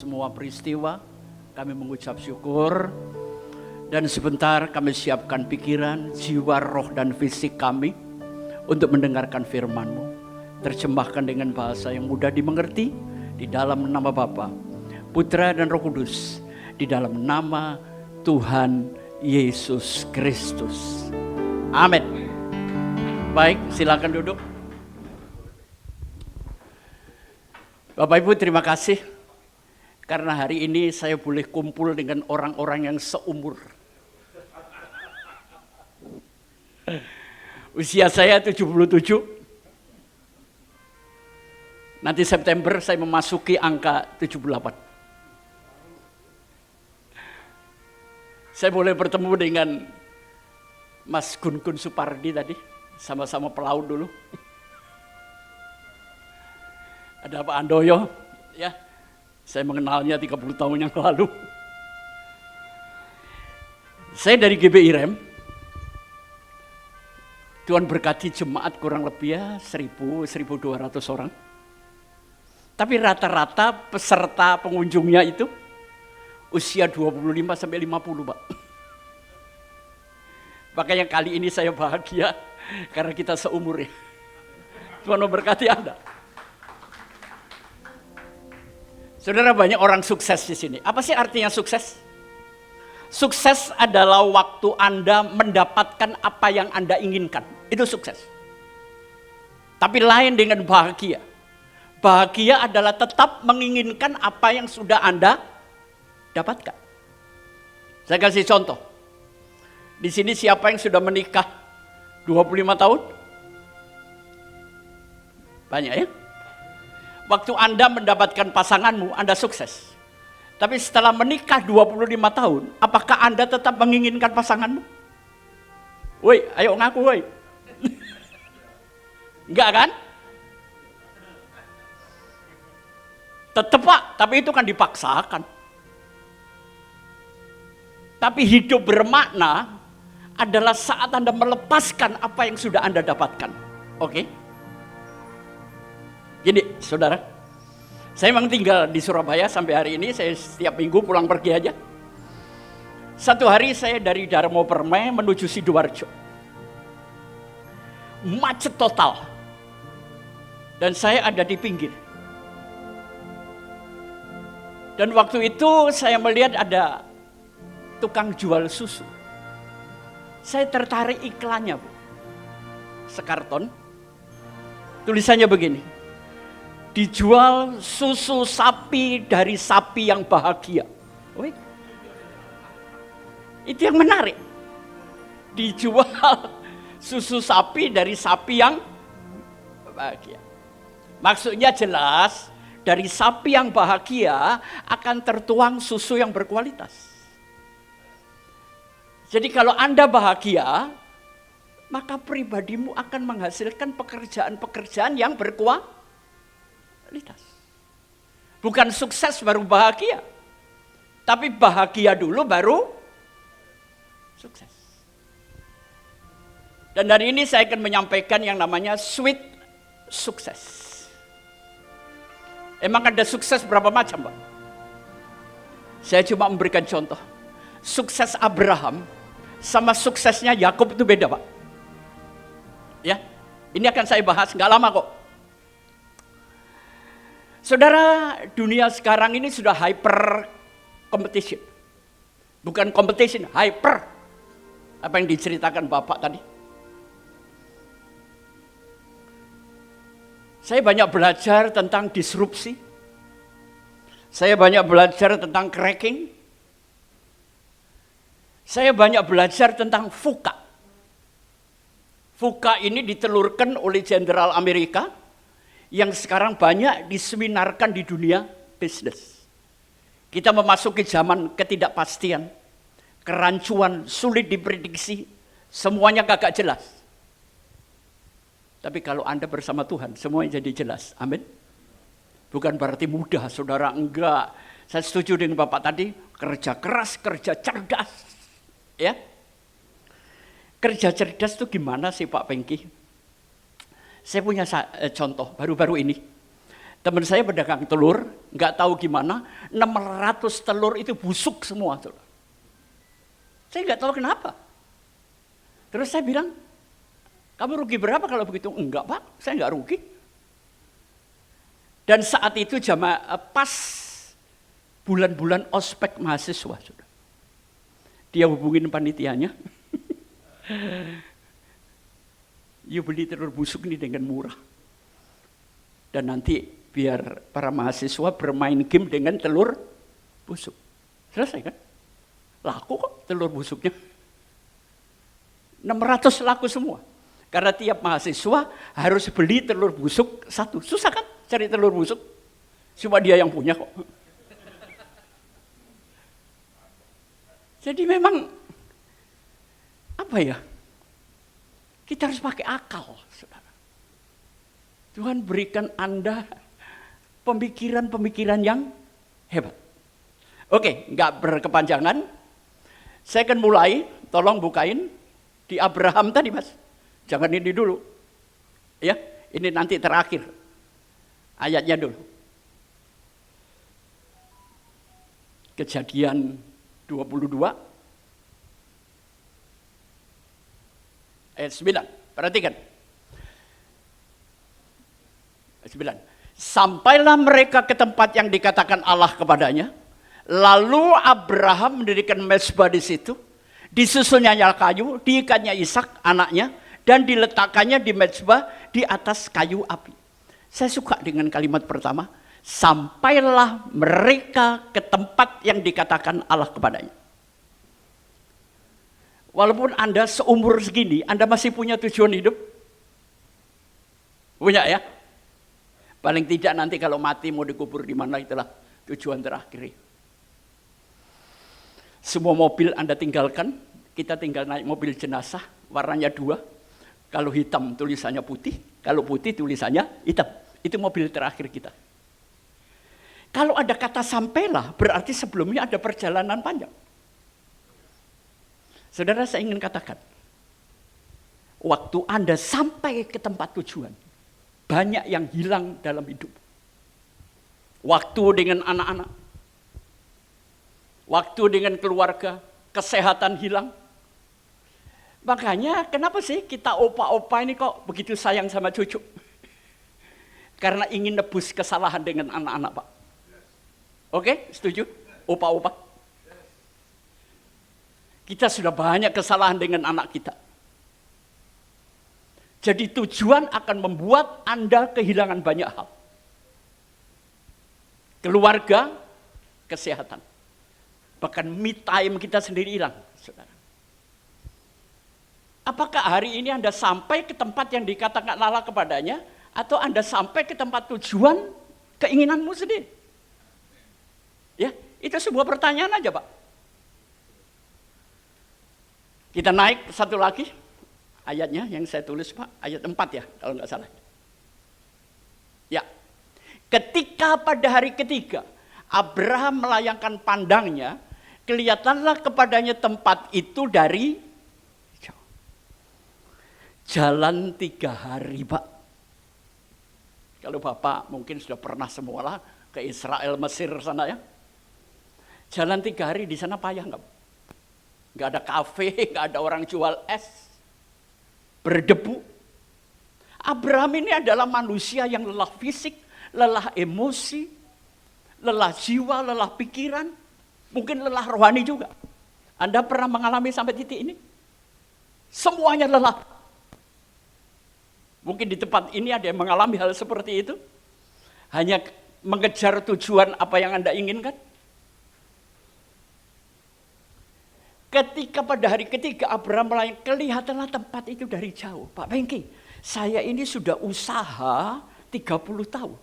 semua peristiwa, kami mengucap syukur. Dan sebentar kami siapkan pikiran, jiwa, roh, dan fisik kami untuk mendengarkan firman-Mu. Terjemahkan dengan bahasa yang mudah dimengerti, di dalam nama Bapa, Putra, dan Roh Kudus, di dalam nama Tuhan Yesus Kristus. Amin. Baik, silakan duduk. Bapak Ibu, terima kasih karena hari ini saya boleh kumpul dengan orang-orang yang seumur. Usia saya 77. Nanti September saya memasuki angka 78. Saya boleh bertemu dengan Mas Gun-Gun Supardi tadi, sama-sama pelaut dulu. Ada Pak Andoyo, ya. Saya mengenalnya 30 tahun yang lalu. Saya dari GBI Rem. Tuhan berkati jemaat kurang lebih ya 1.200 orang. Tapi rata-rata peserta pengunjungnya itu usia 25 sampai 50, Pak. Makanya kali ini saya bahagia karena kita seumur ya. Tuhan memberkati Anda. Saudara, banyak orang sukses di sini. Apa sih artinya sukses? Sukses adalah waktu Anda mendapatkan apa yang Anda inginkan. Itu sukses. Tapi lain dengan bahagia. Bahagia adalah tetap menginginkan apa yang sudah Anda dapatkan. Saya kasih contoh. Di sini siapa yang sudah menikah 25 tahun? Banyak ya? Waktu Anda mendapatkan pasanganmu, Anda sukses. Tapi setelah menikah 25 tahun, apakah Anda tetap menginginkan pasanganmu? Woi, ayo ngaku woi. Enggak kan? Tetap Pak, tapi itu kan dipaksakan. Tapi hidup bermakna adalah saat Anda melepaskan apa yang sudah Anda dapatkan. Oke? Gini, saudara. Saya memang tinggal di Surabaya sampai hari ini, saya setiap minggu pulang pergi aja. Satu hari saya dari Darmo Permai menuju Sidoarjo. Macet total. Dan saya ada di pinggir. Dan waktu itu saya melihat ada tukang jual susu. Saya tertarik iklannya, Bu. Sekarton. Tulisannya begini. Dijual susu sapi dari sapi yang bahagia. Wih. Itu yang menarik. Dijual susu sapi dari sapi yang bahagia. Maksudnya jelas, dari sapi yang bahagia akan tertuang susu yang berkualitas. Jadi kalau Anda bahagia, maka pribadimu akan menghasilkan pekerjaan-pekerjaan yang berkualitas. Bukan sukses baru bahagia, tapi bahagia dulu baru sukses. Dan hari ini saya akan menyampaikan yang namanya sweet sukses. Emang ada sukses berapa macam, Pak? Saya cuma memberikan contoh. Sukses Abraham sama suksesnya Yakub itu beda, Pak. Ya, ini akan saya bahas, nggak lama kok. Saudara, dunia sekarang ini sudah hyper competition. Bukan competition, hyper. Apa yang diceritakan Bapak tadi. Saya banyak belajar tentang disrupsi. Saya banyak belajar tentang cracking. Saya banyak belajar tentang VUCA. VUCA ini ditelurkan oleh Jenderal Amerika yang sekarang banyak diseminarkan di dunia bisnis. Kita memasuki zaman ketidakpastian, kerancuan, sulit diprediksi, semuanya gak jelas. Tapi kalau Anda bersama Tuhan, semuanya jadi jelas. Amin. Bukan berarti mudah, saudara. Enggak. Saya setuju dengan Bapak tadi, kerja keras, kerja cerdas. Ya. Kerja cerdas itu gimana sih Pak Pengki? Saya punya contoh baru-baru ini. Teman saya pedagang telur, nggak tahu gimana, 600 telur itu busuk semua. Saya nggak tahu kenapa. Terus saya bilang, kamu rugi berapa kalau begitu? Enggak Pak, saya nggak rugi. Dan saat itu pas bulan-bulan ospek mahasiswa. Dia hubungin panitianya. You beli telur busuk ini dengan murah. Dan nanti biar para mahasiswa bermain game dengan telur busuk. Selesai kan? Laku kok telur busuknya. 600 laku semua. Karena tiap mahasiswa harus beli telur busuk satu. Susah kan cari telur busuk? Cuma dia yang punya kok. Jadi memang apa ya? Kita harus pakai akal, saudara. Tuhan berikan Anda pemikiran-pemikiran yang hebat. Oke, nggak berkepanjangan. Saya akan mulai, tolong bukain di Abraham tadi Mas. Jangan ini dulu. Ya, ini nanti terakhir. Ayatnya dulu. Kejadian 22 ayat 9. Perhatikan. Ayat 9. Sampailah mereka ke tempat yang dikatakan Allah kepadanya. Lalu Abraham mendirikan mezbah di situ. Disusunnya kayu, diikatnya Ishak anaknya, dan diletakkannya di mezbah di atas kayu api. Saya suka dengan kalimat pertama. Sampailah mereka ke tempat yang dikatakan Allah kepadanya. Walaupun Anda seumur segini, Anda masih punya tujuan hidup? Punya ya? Paling tidak nanti kalau mati mau dikubur di mana, itulah tujuan terakhir. Semua mobil Anda tinggalkan, kita tinggal naik mobil jenazah, warnanya 2. Kalau hitam tulisannya putih, kalau putih tulisannya hitam. Itu mobil terakhir kita. Kalau ada kata sampailah, berarti sebelumnya ada perjalanan panjang. Saudara, saya ingin katakan, waktu Anda sampai ke tempat tujuan, banyak yang hilang dalam hidup. Waktu dengan anak-anak, waktu dengan keluarga, kesehatan hilang. Makanya kenapa sih kita opa-opa ini kok begitu sayang sama cucu? Karena ingin nebus kesalahan dengan anak-anak, Pak. Oke, setuju? Opa-opa. Kita sudah banyak kesalahan dengan anak kita. Jadi tujuan akan membuat Anda kehilangan banyak hal. Keluarga, kesehatan. Bahkan me time kita sendiri hilang, saudara. Apakah hari ini Anda sampai ke tempat yang dikatakan Allah kepadanya, atau Anda sampai ke tempat tujuan keinginanmu sendiri? Ya, itu sebuah pertanyaan aja, Pak. Kita naik satu lagi ayatnya yang saya tulis, Pak, ayat 4 ya, kalau nggak salah. Ya, ketika pada hari ketiga Abraham melayangkan pandangnya, kelihatanlah kepadanya tempat itu dari jauh. Jalan 3 hari, Pak. Kalau Bapak mungkin sudah pernah semualah ke Israel, Mesir sana ya. Jalan 3 hari di sana payah nggak? Nggak ada kafe, nggak ada orang jual es, berdebu. Abraham ini adalah manusia yang lelah fisik, lelah emosi, lelah jiwa, lelah pikiran, mungkin lelah rohani juga. Anda pernah mengalami sampai titik ini? Semuanya lelah. Mungkin di tempat ini ada yang mengalami hal seperti itu. Hanya mengejar tujuan apa yang Anda inginkan. Ketika pada hari ketiga Abraham melayang, kelihatanlah tempat itu dari jauh. Pak Bengki, saya ini sudah usaha 30 tahun.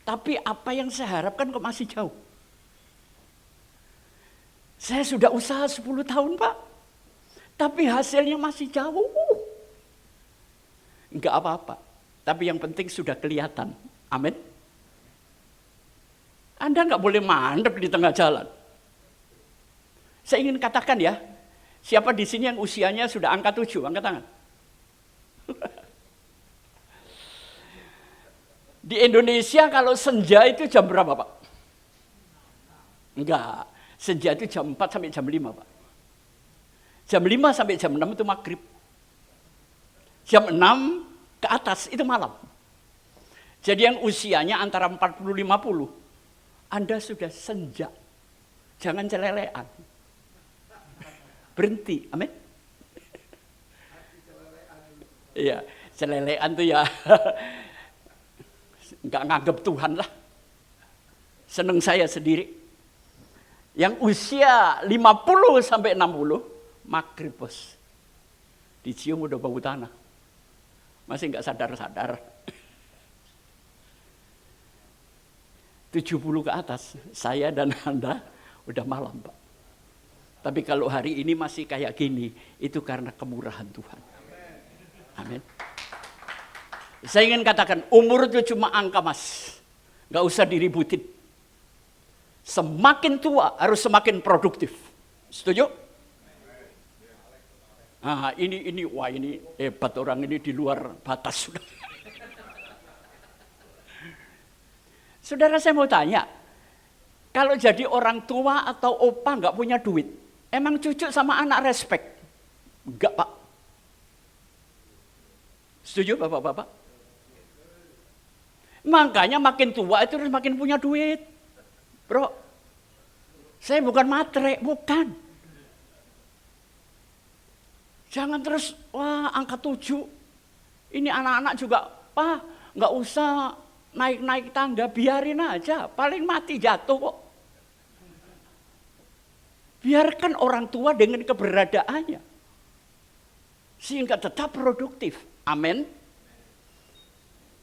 Tapi apa yang saya harapkan kok masih jauh. Saya sudah usaha 10 tahun, Pak. Tapi hasilnya masih jauh. Enggak apa-apa. Tapi yang penting sudah kelihatan. Amin. Anda enggak boleh mandek di tengah jalan. Saya ingin katakan ya, siapa di sini yang usianya sudah angka 7? Angkat tangan. Di Indonesia kalau senja itu jam berapa, Pak? Enggak, senja itu jam 4 sampai jam 5, Pak. Jam 5 sampai jam 6 itu maghrib. Jam 6 ke atas itu malam. Jadi yang usianya antara 40-50, Anda sudah senja. Jangan celelean. Berhenti, amin. Iya, celelean tuh ya nggak nganggap Tuhan lah. Seneng saya sendiri. Yang usia 50 sampai 60, maghrib bos. Dicium udah bau tanah. Masih nggak sadar-sadar. 70 ke atas, saya dan Anda udah malam, Pak. Tapi kalau hari ini masih kayak gini, itu karena kemurahan Tuhan. Amin. Saya ingin katakan, umur itu cuma angka, Mas. Nggak usah diributin. Semakin tua harus semakin produktif. Setuju? Nah, wah ini hebat orang ini di luar batas sudah. Saudara, saya mau tanya, kalau jadi orang tua atau opa nggak punya duit, emang cucu sama anak respect? Enggak, Pak. Setuju, Bapak-bapak? Makanya makin tua itu harus makin punya duit. Bro, saya bukan matre, bukan. Jangan terus, wah angka 7. Ini anak-anak juga, Pak, nggak usah naik-naik tangga, biarin aja, paling mati jatuh kok. Biarkan orang tua dengan keberadaannya, sehingga tetap produktif. Amin.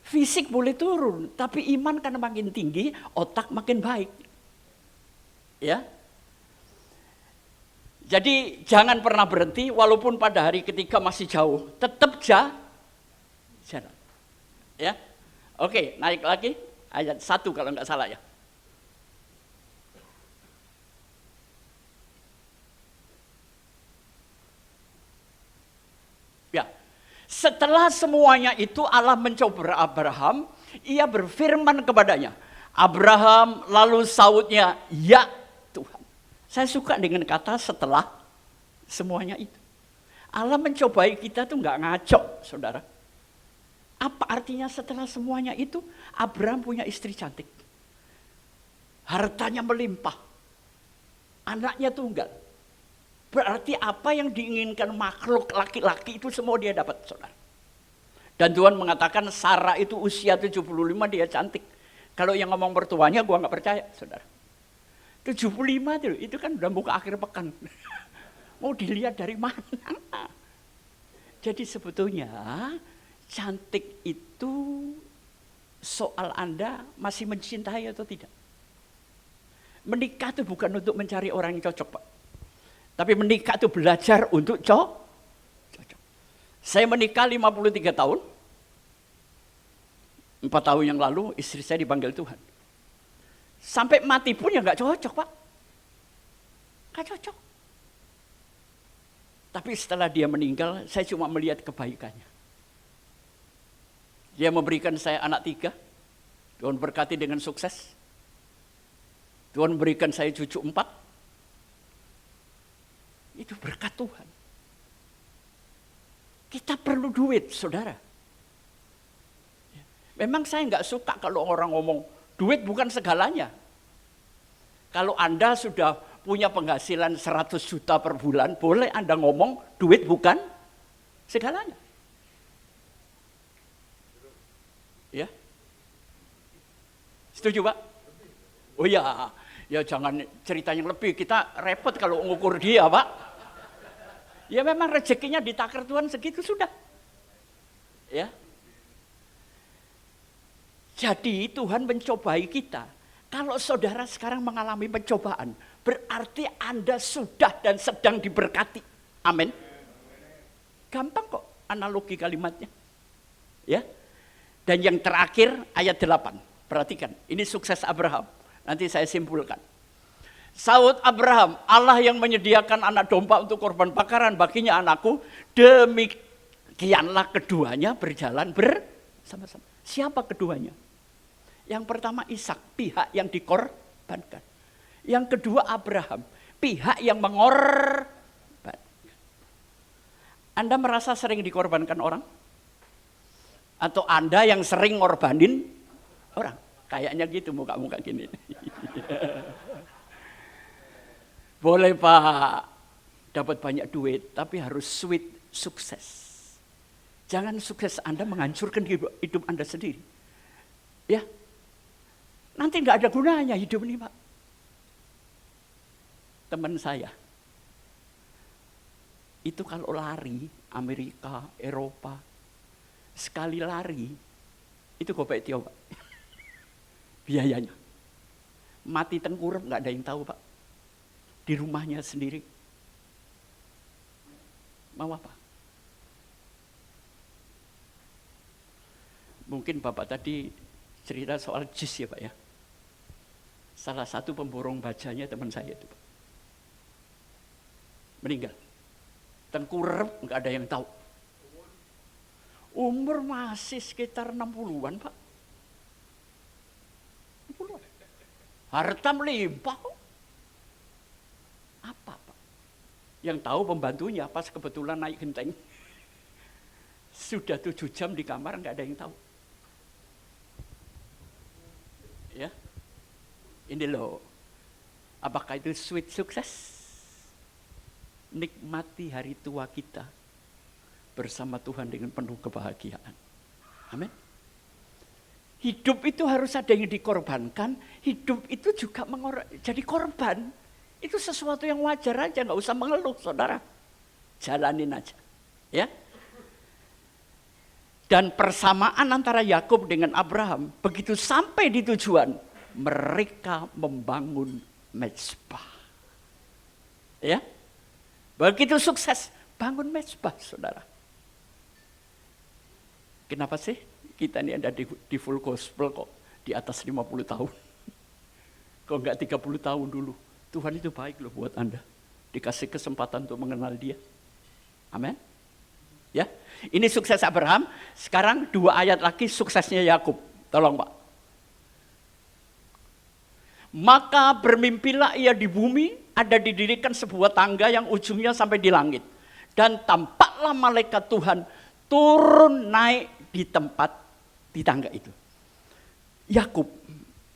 Fisik boleh turun, tapi iman karena makin tinggi, otak makin baik. Ya. Jadi jangan pernah berhenti, walaupun pada hari ketiga masih jauh, tetap jalan. Ya. Oke, naik lagi ayat 1 kalau nggak salah ya. Ya. Setelah semuanya itu Allah mencoba Abraham, ia berfirman kepadanya. Abraham lalu sautnya, ya Tuhan. Saya suka dengan kata setelah semuanya itu. Allah mencobai kita tuh nggak ngaco, saudara. Apa artinya setelah semuanya itu? Abraham punya istri cantik. Hartanya melimpah. Anaknya tunggal. Berarti apa yang diinginkan makhluk laki-laki itu semua dia dapat, saudara. Dan Tuhan mengatakan Sarah itu usia 75 dia cantik. Kalau yang ngomong mertuanya gua nggak percaya, saudara. 75 itu kan udah buka akhir pekan. Mau dilihat dari mana? Jadi sebetulnya cantik itu soal Anda masih mencintai atau tidak. Menikah itu bukan untuk mencari orang yang cocok, Pak. Tapi menikah itu belajar untuk cocok. Saya menikah 53 tahun. 4 tahun yang lalu istri saya dipanggil Tuhan. Sampai mati pun ya nggak cocok, Pak. Nggak cocok. Tapi setelah dia meninggal, saya cuma melihat kebaikannya. Dia memberikan saya anak 3. Tuhan berkati dengan sukses. Tuhan berikan saya cucu 4. Itu berkat Tuhan. Kita perlu duit, saudara. Memang saya nggak suka kalau orang ngomong, duit bukan segalanya. Kalau Anda sudah punya penghasilan 100 juta per bulan, boleh Anda ngomong, duit bukan segalanya. Ya, setuju, Pak? Oh ya, ya jangan cerita yang lebih, kita repot kalau ngukur dia, Pak. Ya memang rezekinya ditakar Tuhan segitu sudah. Ya. Jadi Tuhan mencobai kita. Kalau saudara sekarang mengalami pencobaan, berarti Anda sudah dan sedang diberkati. Amin. Gampang kok analogi kalimatnya. Ya. Dan yang terakhir ayat 8. Perhatikan, ini sukses Abraham. Nanti saya simpulkan. Saud Abraham, Allah yang menyediakan anak domba untuk korban bakaran baginya anakku, demikianlah keduanya berjalan bersama-sama. Siapa keduanya? Yang pertama Ishak, pihak yang dikorbankan. Yang kedua Abraham, pihak yang mengorbankan. Anda merasa sering dikorbankan orang? Atau Anda yang sering ngorbanin orang? Kayaknya gitu muka-muka gini. Boleh Pak, dapat banyak duit, tapi harus sweet sukses. Jangan sukses Anda menghancurkan hidup Anda sendiri. Ya, nanti nggak ada gunanya hidup ini Pak. Teman saya, itu kalau lari, Amerika, Eropa, sekali lari, itu gopek Tio Pak. Biayanya. Mati tengkurap nggak ada yang tahu Pak. Di rumahnya sendiri. Mau apa? Mungkin Bapak tadi cerita soal jis ya Pak ya. Salah satu pemborong bajanya teman saya itu Pak. Meninggal. Tengkurap nggak ada yang tahu. Umur masih sekitar 60-an Pak. 60-an. Harta melimpah kok. Apa Pak? Yang tahu pembantunya pas kebetulan naik genteng. Sudah 7 jam di kamar nggak ada yang tahu. Ya, ini loh. Apakah itu sweet sukses? Nikmati hari tua kita bersama Tuhan dengan penuh kebahagiaan. Amin. Hidup itu harus ada yang dikorbankan. Hidup itu juga jadi korban. Itu sesuatu yang wajar aja, nggak usah mengeluh, saudara. Jalanin aja, ya. Dan persamaan antara Yakub dengan Abraham, begitu sampai di tujuan, mereka membangun mezbah. Ya, begitu sukses, bangun mezbah, saudara. Kenapa sih kita ini ada di full gospel kok di atas 50 tahun? Kok enggak 30 tahun dulu? Tuhan itu baik loh buat Anda. Dikasih kesempatan untuk mengenal Dia. Amin. Ya, ini sukses Abraham. Sekarang 2 ayat lagi suksesnya Yakub. Tolong Pak. Maka bermimpilah ia di bumi, ada didirikan sebuah tangga yang ujungnya sampai di langit. Dan tampaklah malaikat Tuhan turun naik di tempat di tangga itu. Yakub,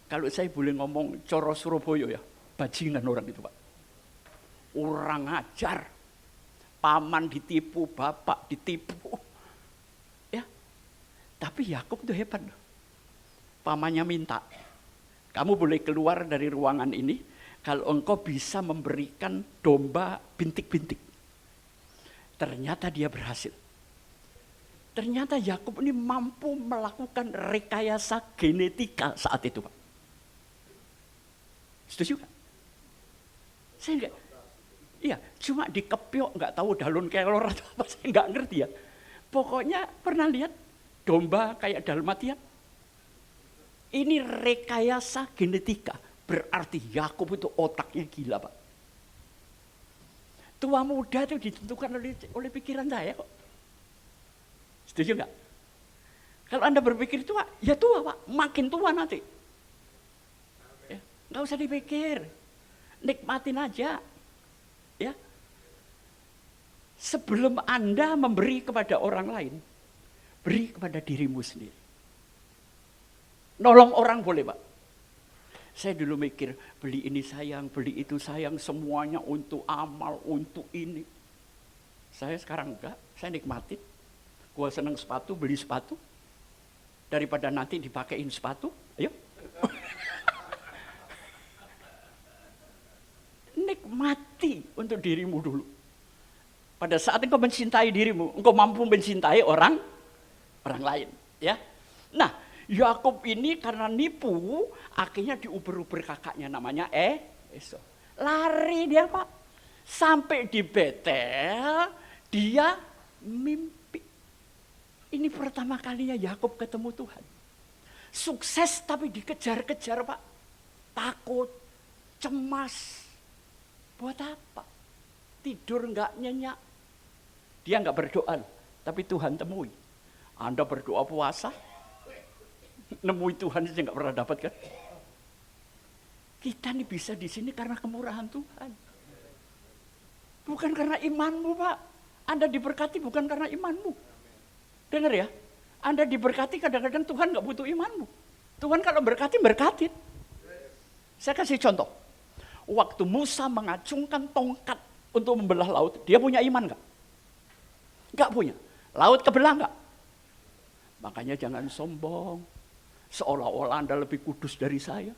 kalau saya boleh ngomong coro Surabaya ya, bajingan orang itu Pak. Orang ajar. Paman ditipu, bapak ditipu. Ya. Tapi Yakub itu hebat. Pamannya minta, kamu boleh keluar dari ruangan ini kalau engkau bisa memberikan domba bintik-bintik. Ternyata dia berhasil. Ternyata Yakub ini mampu melakukan rekayasa genetika saat itu, Pak. Setuju kan? Saya enggak. Iya, cuma dikepiok, nggak tahu dalun kelor atau apa, saya nggak ngerti ya. Pokoknya pernah lihat domba kayak dalmatian? Ini rekayasa genetika, berarti Yakub itu otaknya gila Pak. Tua muda itu ditentukan oleh pikiran saya kok. Setuju nggak? Kalau Anda berpikir tua, ya tua Pak, makin tua nanti. Ya, nggak usah dipikir, nikmatin aja. Ya, sebelum Anda memberi kepada orang lain, beri kepada dirimu sendiri. Nolong orang boleh Pak. Saya dulu mikir, beli ini sayang, beli itu sayang, semuanya untuk amal, untuk ini. Saya sekarang enggak, saya nikmatin. Gua senang sepatu, beli sepatu. Daripada nanti dipakein sepatu, ayo. Nikmati untuk dirimu dulu. Pada saat engkau mencintai dirimu, engkau mampu mencintai orang lain, ya. Nah, Yakub ini karena nipu, akhirnya diuber-uber kakaknya namanya Esau. Lari dia Pak, sampai di Betel dia mimpi. Ini pertama kalinya Yakub ketemu Tuhan. Sukses tapi dikejar-kejar Pak, takut, cemas. Buat apa? Tidur enggak nyenyak. Dia enggak berdoa, tapi Tuhan temui. Anda berdoa puasa, nemui Tuhan saja nggak pernah dapat kan? Kita nih bisa di sini karena kemurahan Tuhan. Bukan karena imanmu, Pak. Anda diberkati bukan karena imanmu. Dengar ya, Anda diberkati kadang-kadang Tuhan nggak butuh imanmu. Tuhan kalau berkatin. Saya kasih contoh. Waktu Musa mengacungkan tongkat untuk membelah laut, dia punya iman nggak? Nggak punya. Laut kebelah nggak? Makanya jangan sombong. Seolah-olah Anda lebih kudus dari saya.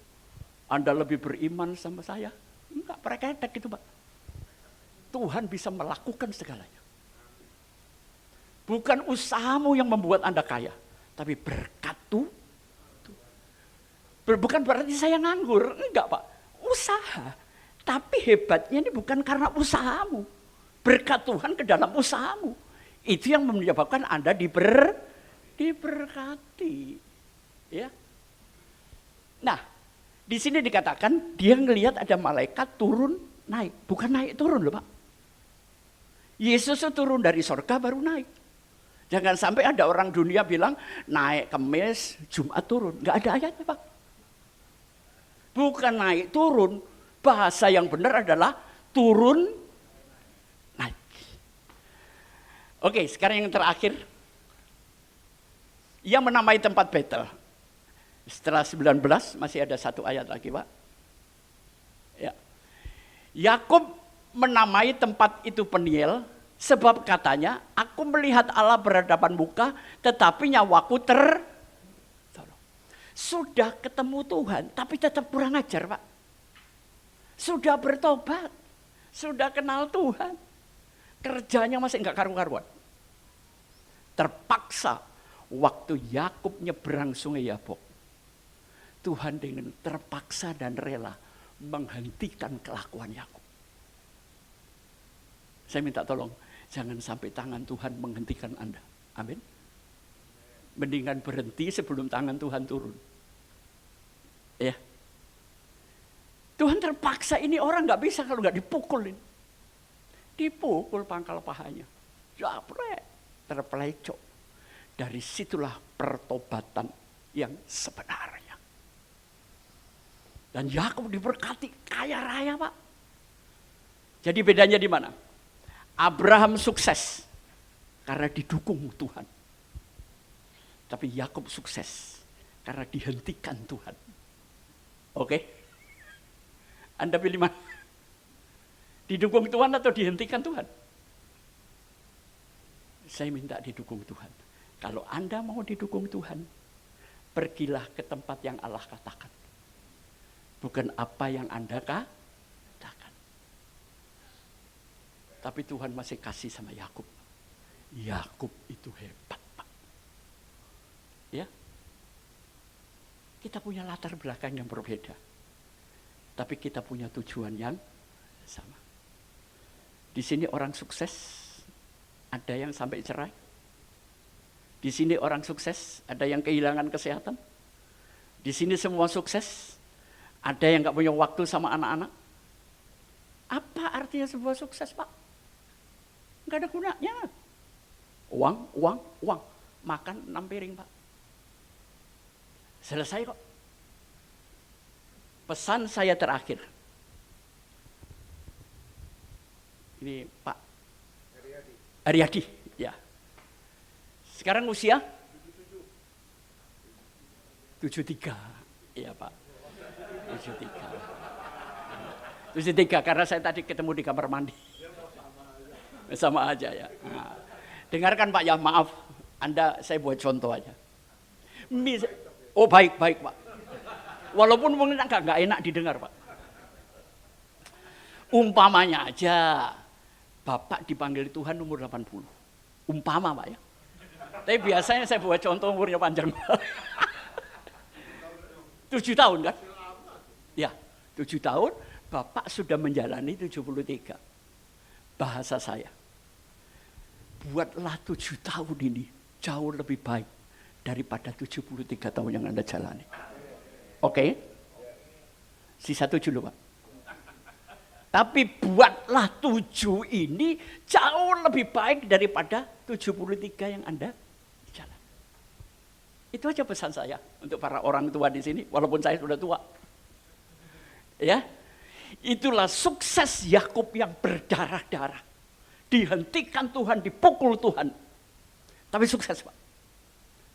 Anda lebih beriman sama saya. Enggak, preketek gitu, Pak. Tuhan bisa melakukan segalanya. Bukan usahamu yang membuat Anda kaya, tapi berkat Tuhan. Bukan berarti saya nganggur, enggak, Pak. Usaha. Tapi hebatnya ini bukan karena usahamu. Berkat Tuhan ke dalam usahamu. Itu yang menyebabkan Anda diberkati. Ya. Nah, di sini dikatakan dia ngelihat ada malaikat turun naik, bukan naik turun loh, Pak. Yesus itu turun dari sorga baru naik. Jangan sampai ada orang dunia bilang naik Kamis, Jumat turun, nggak ada ayatnya, Pak. Bukan naik turun, bahasa yang benar adalah turun naik. Oke, sekarang yang terakhir, ia menamai tempat Betel. Setelah 19 masih ada satu ayat lagi, Pak. Ya. Yakub menamai tempat itu Peniel sebab katanya, aku melihat Allah berhadapan muka tetapi nyawaku tertolong. Sudah ketemu Tuhan tapi tetap kurang ajar, Pak. Sudah bertobat, sudah kenal Tuhan, kerjanya masih enggak karu-karuan. Terpaksa waktu Yakub nyeberang sungai Yabok, Tuhan dengan terpaksa dan rela menghentikan kelakuan Yakub. Saya minta tolong, jangan sampai tangan Tuhan menghentikan Anda. Amin. Mendingan berhenti sebelum tangan Tuhan turun. Ya. Tuhan terpaksa, ini orang nggak bisa kalau nggak dipukulin. Dipukul pangkal pahanya. Japret, terpelecok. Dari situlah pertobatan yang sebenarnya. Dan Yakub diberkati kaya raya, Pak. Jadi bedanya di mana? Abraham sukses karena didukung Tuhan. Tapi Yakub sukses karena dihentikan Tuhan. Oke? Anda pilih mana? Didukung Tuhan atau dihentikan Tuhan? Saya minta didukung Tuhan. Kalau Anda mau didukung Tuhan, pergilah ke tempat yang Allah katakan. Bukan apa yang Anda katakan. Tapi Tuhan masih kasih sama Yakub. Yakub itu hebat, Pak. Ya. Kita punya latar belakang yang berbeda. Tapi kita punya tujuan yang sama. Di sini orang sukses, ada yang sampai cerai. Di sini orang sukses, ada yang kehilangan kesehatan. Di sini semua sukses, ada yang gak punya waktu sama anak-anak. Apa artinya sebuah sukses, Pak? Gak ada gunanya. Uang. Makan 6 piring, Pak. Selesai kok. Pesan saya terakhir. Ini Pak Aryadi, ya. Sekarang usia 73, iya Pak. 73 karena saya tadi ketemu di kamar mandi. Sama aja ya. Nah, dengarkan Pak ya, maaf. Saya buat contoh aja. Oh baik Pak. Walaupun mungkin nggak enak didengar Pak. Umpamanya aja, Bapak dipanggil Tuhan umur 80. Umpama Pak ya. Tapi biasanya saya buat contoh umurnya panjang. 7 tahun kan? Ya, 7 tahun Bapak sudah menjalani 73. Bahasa saya, buatlah 7 tahun ini jauh lebih baik daripada 73 tahun yang Anda jalani. Oke? Sisa 7 loh Pak. Tapi buatlah 7 ini jauh lebih baik daripada 73 yang Anda jalani. Itu aja pesan saya untuk para orang tua di sini, walaupun saya sudah tua. Ya, itulah sukses Yakub yang berdarah-darah. Dihentikan Tuhan, dipukul Tuhan. Tapi sukses, Pak.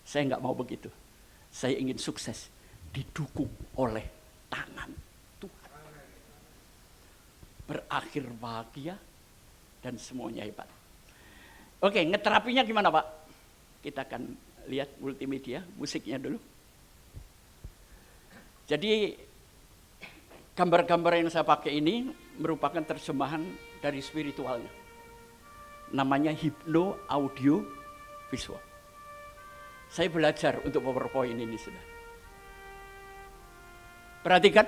Saya nggak mau begitu. Saya ingin sukses didukung oleh tangan Tuhan. Berakhir bahagia dan semuanya hebat. Oke, ngeterapinya gimana, Pak? Kita akan lihat multimedia, musiknya dulu. Jadi gambar-gambar yang saya pakai ini merupakan terjemahan dari spiritualnya. Namanya hipno audio visual. Saya belajar untuk PowerPoint ini sudah. Perhatikan.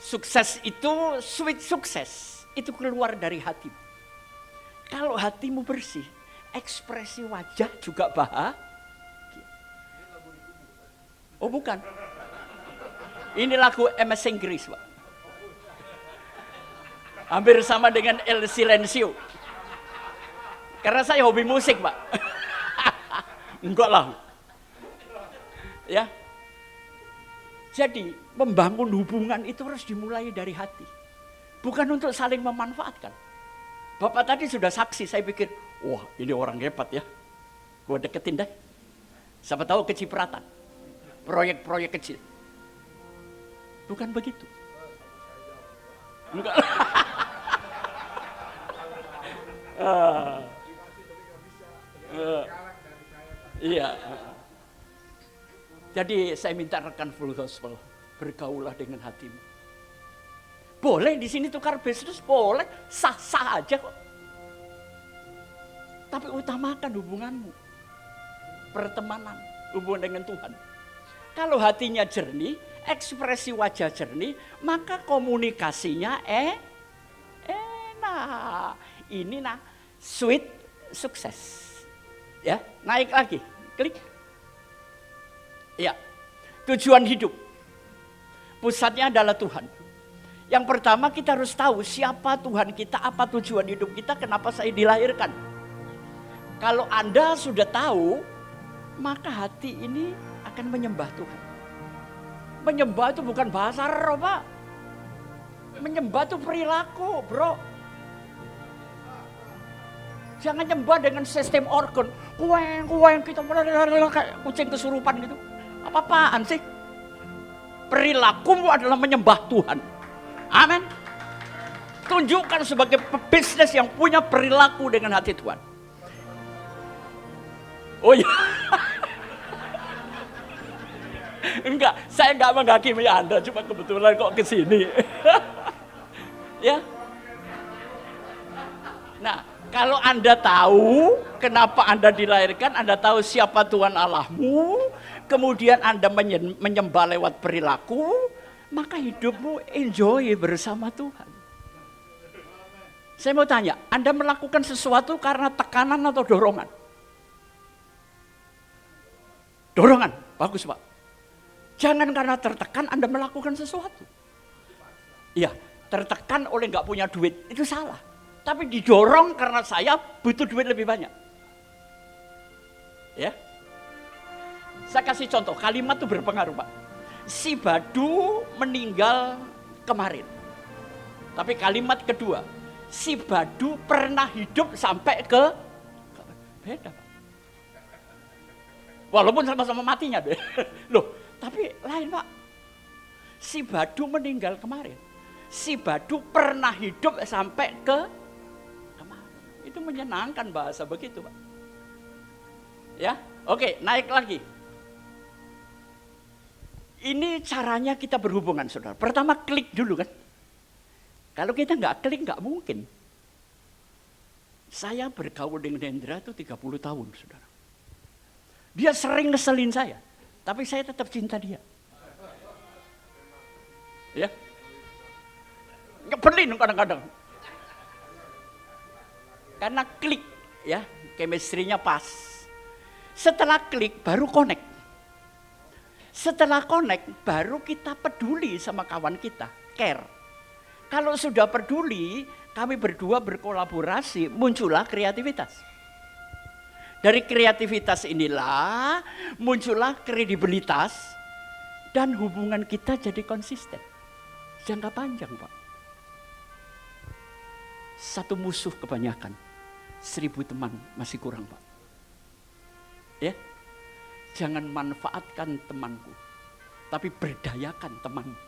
Sukses itu, sweet sukses, itu keluar dari hati. Kalau hatimu bersih, ekspresi wajah juga bahagia. Oh bukan. Ini lagu Amazing Grace, Pak. Hampir sama dengan El Silencio. Karena saya hobi musik, Pak. Enggak lah. Ya. Jadi, membangun hubungan itu harus dimulai dari hati. Bukan untuk saling memanfaatkan. Bapak tadi sudah saksi, saya pikir, wah ini orang hebat ya. Gue deketin deh. Siapa tahu kecipratan. Proyek-proyek kecil. Bukan begitu. Enggak. Iya. Jadi saya minta rekan Full Gospel, bergaulah dengan hatimu. Boleh di sini tukar bisnis, boleh, sah-sah aja kok. Tapi utamakan hubunganmu, pertemanan, hubungan dengan Tuhan. Kalau hatinya jernih, ekspresi wajah jernih, maka komunikasinya enak. Ini sweet sukses. Ya, naik lagi, klik. Ya, tujuan hidup. Pusatnya adalah Tuhan. Yang pertama kita harus tahu siapa Tuhan kita, apa tujuan hidup kita, kenapa saya dilahirkan. Kalau Anda sudah tahu, maka hati ini akan menyembah Tuhan. Menyembah itu bukan bahasa roh, Pak. Menyembah itu perilaku, bro. Jangan nyembah dengan sistem organ. Kueng, kita kayak kucing kesurupan gitu. Apa-apaan sih? Perilakumu adalah menyembah Tuhan. Amin. Tunjukkan sebagai pebisnis yang punya perilaku dengan hati Tuhan. Oh iya. Enggak, saya enggak menghakimi Anda, cuma kebetulan kok ke sini. Ya. Nah, kalau Anda tahu kenapa Anda dilahirkan, Anda tahu siapa Tuhan Allahmu, kemudian Anda menyembah lewat perilaku, maka hidupmu enjoy bersama Tuhan. Saya mau tanya, Anda melakukan sesuatu karena tekanan atau dorongan? Dorongan, bagus Pak. Jangan karena tertekan Anda melakukan sesuatu. Iya, tertekan oleh nggak punya duit, itu salah. Tapi didorong karena saya butuh duit lebih banyak. Ya, saya kasih contoh, kalimat itu berpengaruh Pak. Si Badu meninggal kemarin. Tapi kalimat kedua, si Badu pernah hidup sampai ke beda Pak. Walaupun sama-sama matinya deh. Loh, tapi lain Pak. Si Badu meninggal kemarin. Si Badu pernah hidup sampai ke kemarin. Itu menyenangkan bahasa begitu Pak. Ya, oke, naik lagi. Ini caranya kita berhubungan, saudara. Pertama klik dulu kan. Kalau kita nggak klik nggak mungkin. Saya bergaul dengan Hendra itu 30 tahun, saudara. Dia sering ngeselin saya, tapi saya tetap cinta dia. Ya, nyebelin kadang-kadang. Karena klik, ya, chemistry-nya pas. Setelah klik baru connect. Setelah connect, baru kita peduli sama kawan kita, care. Kalau sudah peduli, kami berdua berkolaborasi, muncullah kreativitas. Dari kreativitas inilah muncullah kredibilitas dan hubungan kita jadi konsisten. Jangka panjang, Pak. Satu musuh kebanyakan, 1000 teman masih kurang, Pak. Ya, jangan manfaatkan temanku, tapi berdayakan temanmu.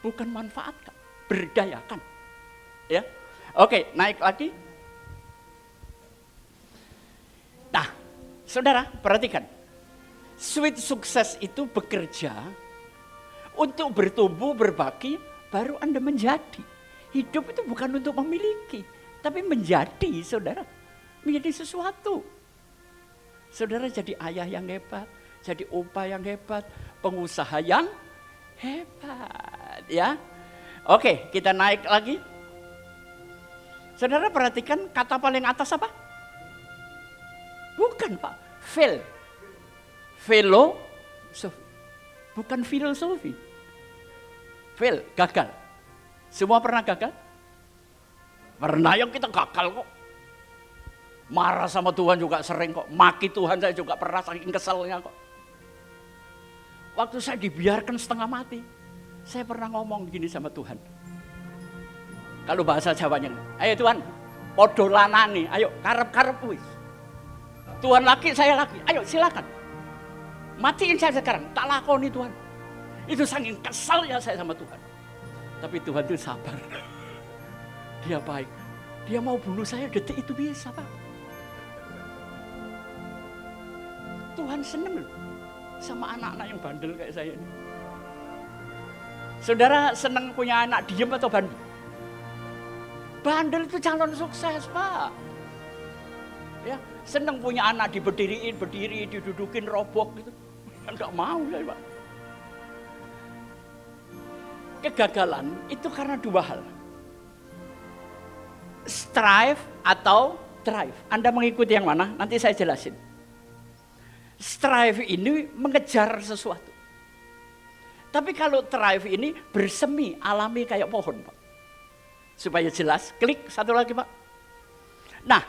Bukan manfaatkan, berdayakan. Ya, oke, naik lagi. Nah, saudara, perhatikan. Sweet sukses itu bekerja untuk bertumbuh, berbagi, baru Anda menjadi. Hidup itu bukan untuk memiliki, tapi menjadi, saudara. Menjadi sesuatu. Saudara jadi ayah yang hebat, jadi opa yang hebat, pengusaha yang hebat. Ya, oke, kita naik lagi. Saudara perhatikan kata paling atas apa? Bukan, Pak, fail. Filosofi. Bukan filosofi. Fail, gagal. Semua pernah gagal? Pernah, yang kita gagal kok. Marah sama Tuhan juga sering kok. Maki Tuhan saya juga pernah, saking keselnya kok. Waktu saya dibiarkan setengah mati, saya pernah ngomong gini sama Tuhan. Kalau bahasa Jawanya, ayo Tuhan, podo lanani, ayo karep-karep wis. Tuhan laki, saya laki, ayo silakan. Matiin saya sekarang, tak lakoni Tuhan. Itu saking kesalnya saya sama Tuhan. Tapi Tuhan itu sabar. Dia baik. Dia mau bunuh saya detik itu bisa, Pak. Tuhan seneng loh sama anak-anak yang bandel kayak saya ini. Saudara seneng punya anak diem atau bandel? Bandel itu calon sukses, Pak. Ya, seneng punya anak diberdiri, didudukin, robok gitu. Enggak mau saya, Pak. Kegagalan itu karena dua hal. Strive atau thrive. Anda mengikuti yang mana? Nanti saya jelasin. Strive ini mengejar sesuatu. Tapi kalau thrive ini bersemi, alami kayak pohon, Pak. Supaya jelas, klik satu lagi, Pak. Nah,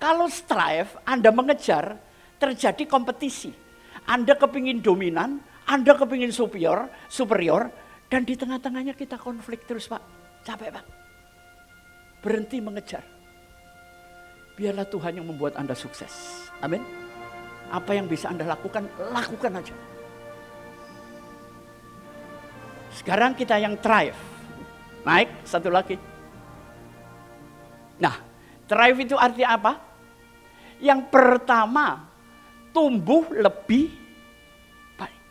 kalau strive, Anda mengejar, terjadi kompetisi. Anda kepingin dominan, Anda kepingin superior, dan di tengah-tengahnya kita konflik terus, Pak. Capek, Pak. Berhenti mengejar. Biarlah Tuhan yang membuat Anda sukses. Amin. Apa yang bisa Anda lakukan, lakukan aja. Sekarang kita yang thrive. Naik, satu lagi. Nah, thrive itu artinya apa? Yang pertama, tumbuh lebih baik.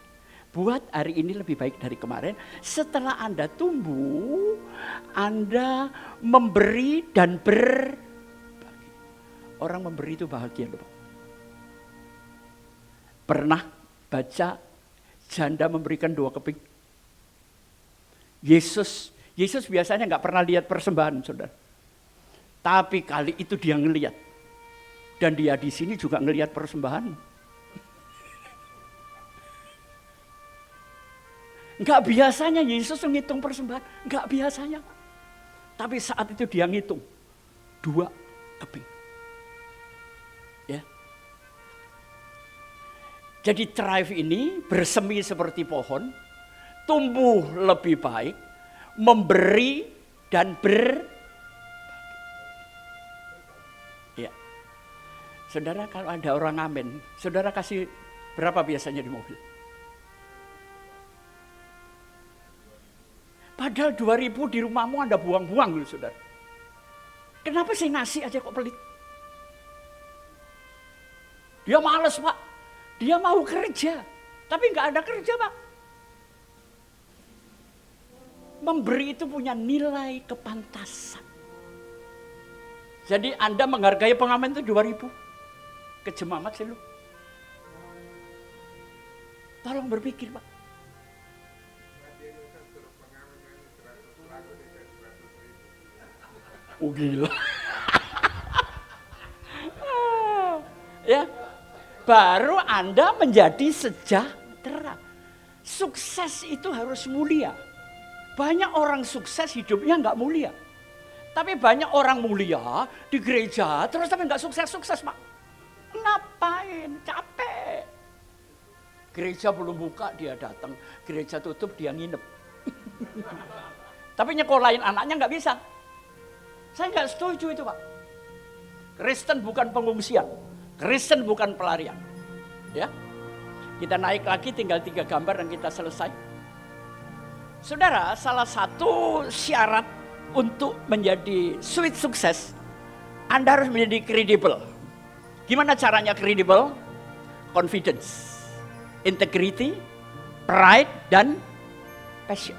Buat hari ini lebih baik dari kemarin. Setelah Anda tumbuh, Anda memberi dan berbagi. Orang memberi itu bahagia loh, Pak. Pernah baca janda memberikan 2 keping? Yesus biasanya nggak pernah lihat persembahan, saudara. Tapi kali itu dia ngelihat. Dan dia di sini juga ngelihat persembahan. Nggak biasanya Yesus menghitung persembahan. Nggak biasanya. Tapi saat itu dia ngitung 2 keping. Ya. Jadi thrive ini bersemi seperti pohon, tumbuh lebih baik, memberi dan ya. Saudara, kalau ada orang amin, saudara kasih berapa biasanya di mobil? Padahal 2.000 di rumahmu Anda buang-buang loh, saudara. Kenapa sih ngasih aja kok pelit? Dia males, Pak. Dia mau kerja, tapi nggak ada kerja, Pak. Memberi itu punya nilai kepantasan. Jadi Anda menghargai pengamen itu 2.000. Kejem amat sih lu. Tolong berpikir, Pak. Oh gila. Ya, baru Anda menjadi sejahtera. Sukses itu harus mulia. Banyak orang sukses hidupnya nggak mulia. Tapi banyak orang mulia di gereja terus tapi nggak sukses-sukses, Pak. Ngapain? Capek. Gereja belum buka dia datang, gereja tutup dia nginep. Tapi nyekolahin anaknya nggak bisa. Saya nggak setuju itu, Pak. Kristen bukan pengungsian, Kristen bukan pelarian. Ya, kita naik lagi, tinggal 3 gambar dan kita selesai. Saudara, salah satu syarat untuk menjadi sweet sukses, Anda harus menjadi kredibel. Gimana caranya kredibel? Confidence, integrity, pride, dan passion.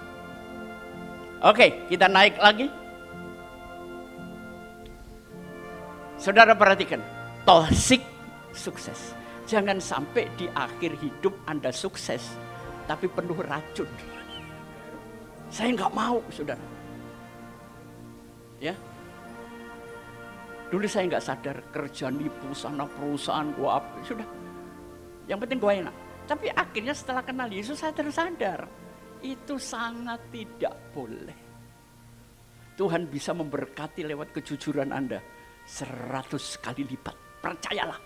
Oke, kita naik lagi. Saudara perhatikan, toxic sukses. Jangan sampai di akhir hidup Anda sukses, tapi penuh racun. Saya nggak mau, saudara. Ya, dulu saya nggak sadar kerja nipu sana perusahaan gua apa, sudah. Yang penting gua enak. Tapi akhirnya setelah kenal Yesus saya tersadar itu sangat tidak boleh. Tuhan bisa memberkati lewat kejujuran Anda 100 kali lipat. Percayalah.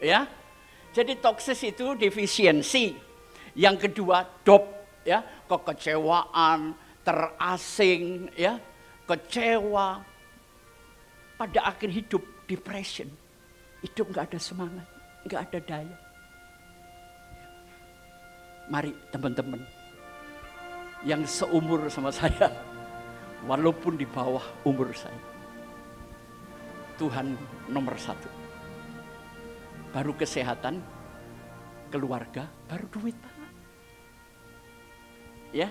Ya. Jadi toksis itu defisiensi. Yang kedua dop, ya, kekecewaan, terasing, ya, kecewa. Pada akhir hidup depression. Hidup enggak ada semangat, enggak ada daya. Mari teman-teman yang seumur sama saya, walaupun di bawah umur saya, Tuhan nomor 1. Baru kesehatan, keluarga, baru duit, Pak. Ya,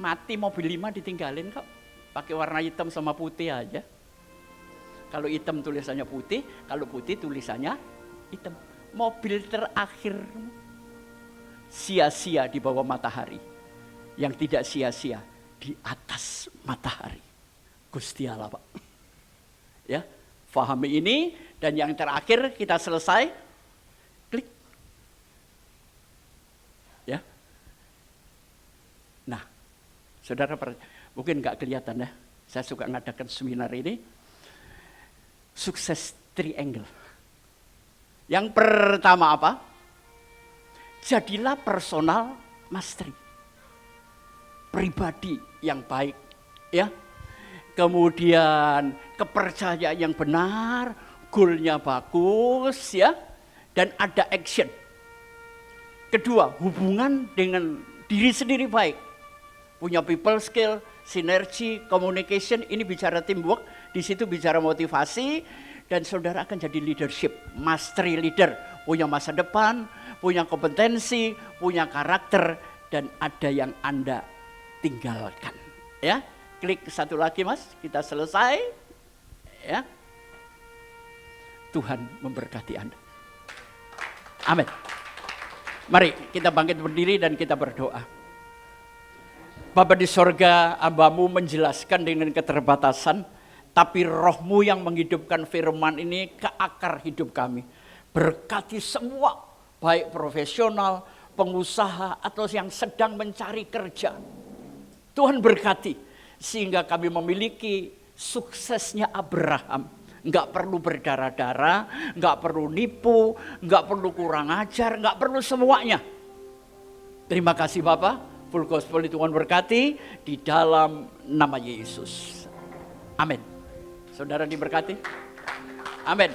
mati mobil 5 ditinggalin kok, pakai warna hitam sama putih aja. Kalau hitam tulisannya putih, kalau putih tulisannya hitam. Mobil terakhir sia-sia di bawah matahari, yang tidak sia-sia di atas matahari. Gusti Allah, Pak. Ya, fahami ini, dan yang terakhir kita selesai. Klik. Ya. Nah, saudara, mungkin nggak kelihatan ya. Saya suka ngadakan seminar ini. Sukses triangle. Yang pertama apa? Jadilah personal mastery. Pribadi yang baik, ya. Kemudian kepercayaan yang benar, goalnya bagus, ya. Dan ada action. Kedua, hubungan dengan diri sendiri baik. Punya people skill, sinergi, communication, ini bicara teamwork, di situ bicara motivasi, dan saudara akan jadi leadership, mastery leader, punya masa depan, punya kompetensi, punya karakter, dan ada yang Anda tinggalkan. Ya, klik satu lagi, Mas, kita selesai. Ya, Tuhan memberkati Anda. Amin. Mari kita bangkit berdiri dan kita berdoa. Bapa di sorga, Hamba-Mu menjelaskan dengan keterbatasan, tapi Roh-Mu yang menghidupkan firman ini ke akar hidup kami. Berkati semua, baik profesional, pengusaha, atau yang sedang mencari kerja. Tuhan berkati, sehingga kami memiliki suksesnya Abraham. Enggak perlu berdarah-darah, enggak perlu nipu, enggak perlu kurang ajar, enggak perlu semuanya. Terima kasih Bapak. Full Gospel Tuhan berkati di dalam nama Yesus. Amin. Saudara diberkati. Amin.